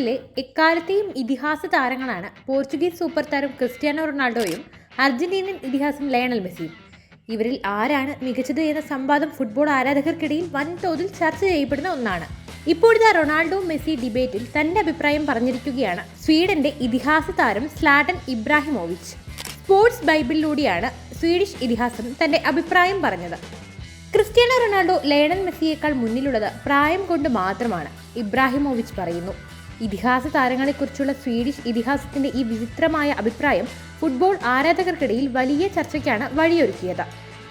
ഫുട്ബോളിലെ എക്കാലത്തെയും ഇതിഹാസ താരങ്ങളാണ് പോർച്ചുഗീസ് സൂപ്പർ താരം ക്രിസ്ത്യാനോ റൊണാൾഡോയും അർജന്റീനൻ ഇതിഹാസം ലയണൽ മെസ്സിയും. ഇവരിൽ ആരാണ് മികച്ചത് എന്ന സംവാദം ഫുട്ബോൾ ആരാധകർക്കിടയിൽ വൻതോതിൽ ചർച്ച ചെയ്യപ്പെടുന്ന ഒന്നാണ്. ഇപ്പോഴത്തെ റൊണാൾഡോ മെസ്സി ഡിബേറ്റിൽ തന്റെ അഭിപ്രായം പറഞ്ഞിരിക്കുകയാണ് സ്വീഡന്റെ ഇതിഹാസ താരം സ്ലാട്ടൻ ഇബ്രാഹിമോവിച്ച്. സ്പോർട്സ് ബൈബിളിലൂടെയാണ് സ്വീഡിഷ് ഇതിഹാസം തന്റെ അഭിപ്രായം പറഞ്ഞത്. ക്രിസ്ത്യാനോ റൊണാൾഡോ ലയണൽ മെസ്സിയേക്കാൾ മുന്നിലുള്ളത് പ്രായം കൊണ്ട് മാത്രമാണ്, ഇബ്രാഹിമോവിച്ച് പറയുന്നു. ഇതിഹാസ താരങ്ങളെക്കുറിച്ചുള്ള സ്വീഡിഷ് ഇതിഹാസത്തിന്റെ ഈ വിചിത്രമായ അഭിപ്രായം ഫുട്ബോൾ ആരാധകർക്കിടയിൽ വലിയ ചർച്ചയ്ക്കാണ് വഴിയൊരുക്കിയത്.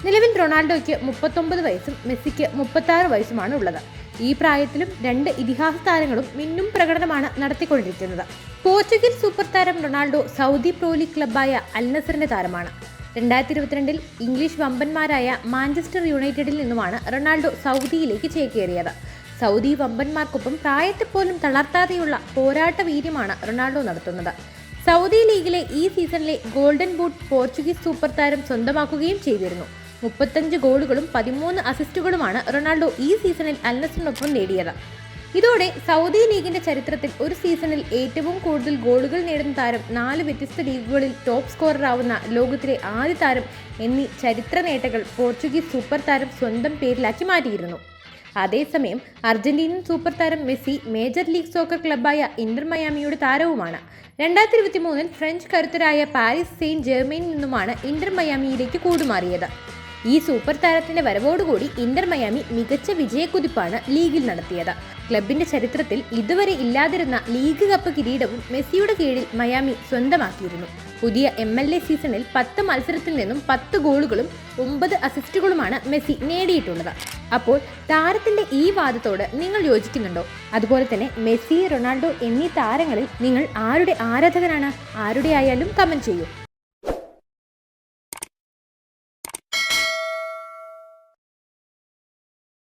നിലവിൽ റൊണാൾഡോയ്ക്ക് 39 വയസ്സും മെസ്സിക്ക് 36 വയസ്സുമാണ് ഉള്ളത്. ഈ പ്രായത്തിലും രണ്ട് ഇതിഹാസ താരങ്ങളും മിന്നും പ്രകടനമാണ് നടത്തിക്കൊണ്ടിരിക്കുന്നത്. പോർച്ചുഗൽ സൂപ്പർ താരം റൊണാൾഡോ സൗദി പ്രോ ലീഗ് ക്ലബ്ബായ അൽ നസറിന്റെ താരമാണ്. 2022 ഇംഗ്ലീഷ് വമ്പന്മാരായ മാഞ്ചസ്റ്റർ യുണൈറ്റഡിൽ നിന്നുമാണ് റൊണാൾഡോ സൗദിയിലേക്ക് ചേക്കേറിയത്. സൗദി വമ്പന്മാർക്കൊപ്പം പ്രായത്തെ പോലും തളർത്താതെയുള്ള പോരാട്ട വീര്യമാണ് റൊണാൾഡോ നടത്തുന്നത്. സൗദി ലീഗിലെ ഈ സീസണിലെ ഗോൾഡൻ ബൂട്ട് പോർച്ചുഗീസ് സൂപ്പർ താരം സ്വന്തമാക്കുകയും ചെയ്തിരുന്നു. 35 ഗോളുകളും 13 അസിസ്റ്റുകളുമാണ് റൊണാൾഡോ ഈ സീസണിൽ അൽ നസറിനൊപ്പം നേടിയത്. ഇതോടെ സൗദി ലീഗിന്റെ ചരിത്രത്തിൽ ഒരു സീസണിൽ ഏറ്റവും കൂടുതൽ ഗോളുകൾ നേടുന്ന താരം, 4 വ്യത്യസ്ത ലീഗുകളിൽ ടോപ്പ് സ്കോററാവുന്ന ലോകത്തിലെ ആദ്യ താരം എന്നീ ചരിത്ര നേട്ടങ്ങൾ പോർച്ചുഗീസ് സൂപ്പർ താരം സ്വന്തം പേരിലാക്കി മാറ്റിയിരുന്നു. അതേസമയം അർജന്റീനൻ സൂപ്പർ താരം മെസ്സി മേജർ ലീഗ് സോക്കർ ക്ലബ്ബായ ഇന്റർ മയാമിയുടെ താരവുമാണ്. 2023 ഫ്രഞ്ച് കരുത്തരായ പാരീസ് സെയിന്റ് ജെർമെയിനിൽ നിന്നുമാണ് ഇന്റർ മയാമിയിലേക്ക് കൂടുമാറിയത്. ഈ സൂപ്പർ താരത്തിന്റെ വരവോടുകൂടി ഇന്റർ മയാമി മികച്ച വിജയക്കുതിപ്പാണ് ലീഗിൽ നടത്തിയത്. ക്ലബിന്റെ ചരിത്രത്തിൽ ഇതുവരെ ഇല്ലാതിരുന്ന ലീഗ് കപ്പ് കിരീടവും മെസ്സിയുടെ കീഴിൽ മയാമി സ്വന്തമാക്കിയിരുന്നു. പുതിയ MLS സീസണിൽ 10 മത്സരത്തിൽ നിന്നും 10 ഗോളുകളും 9 അസിസ്റ്റുകളുമാണ് മെസ്സി നേടിയിട്ടുള്ളത്. അപ്പോൾ താരത്തിന്റെ ഈ വാദത്തോട് നിങ്ങൾ യോജിക്കുന്നുണ്ടോ? അതുപോലെ തന്നെ മെസ്സി, റൊണാൾഡോ എന്നീ താരങ്ങളിൽ നിങ്ങൾ ആരുടെ ആരാധകനാണ്? ആരുടെ ആയാലും കമന്റ് ചെയ്യൂ.